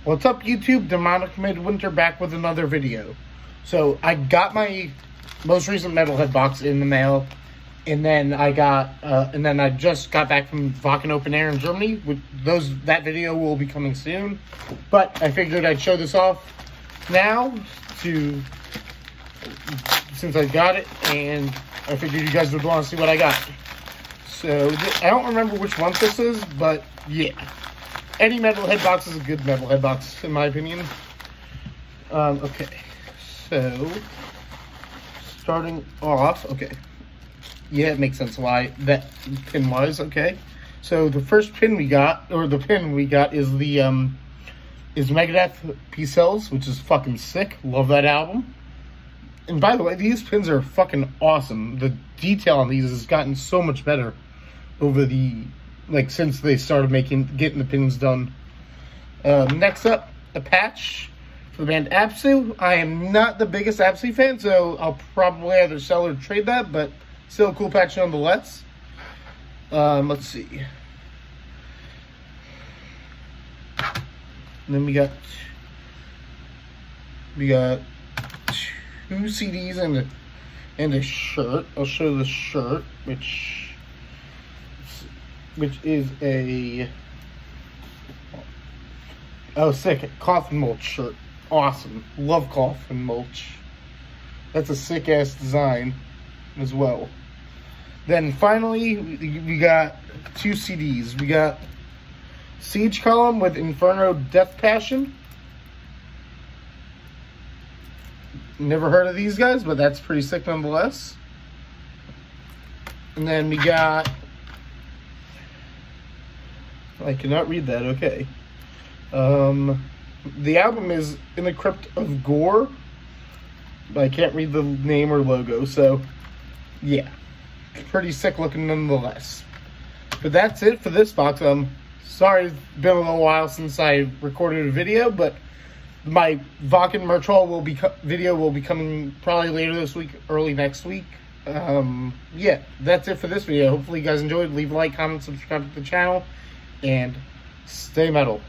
What's up, YouTube? Demonic Midwinter back with another video. So I got my most recent Metalhead box in the mail, and then I just got back from Wacken Open Air in Germany. That video will be coming soon, but I figured I'd show this off now since I got it, and I figured you guys would want to see what I got. So I don't remember which one this is, but yeah. Any Metalhead box is a good Metalhead box, in my opinion. Okay, so starting off, okay. Yeah, it makes sense why that pin was, okay. So the first pin we got, is the Megadeth Peace Sells, which is fucking sick. Love that album. And by the way, these pins are fucking awesome. The detail on these has gotten so much better over since they started getting the pins done. Next up, a patch for the band Absu. I am not the biggest Absu fan, so I'll probably either sell or trade that, but still a cool patch nonetheless. Let's see. And then we got two CDs and a shirt. I'll show the shirt, which is a sick Coffin Mulch shirt. Awesome. Love Coffin Mulch. That's a sick ass design as well. Then finally we got two CDs. We got Siege Column with Inferno Death Passion. Never heard of these guys, but that's pretty sick nonetheless. And then we got, I cannot read that, okay. The album is In the Crypt of Gore, but I can't read the name or logo, so yeah. Pretty sick looking nonetheless. But that's it for this box. Sorry, it's been a little while since I recorded a video, but my Wacken merch haul video will be coming probably later this week, early next week. Yeah, that's it for this video. Hopefully you guys enjoyed. Leave a like, comment, subscribe to the channel, and stay metal.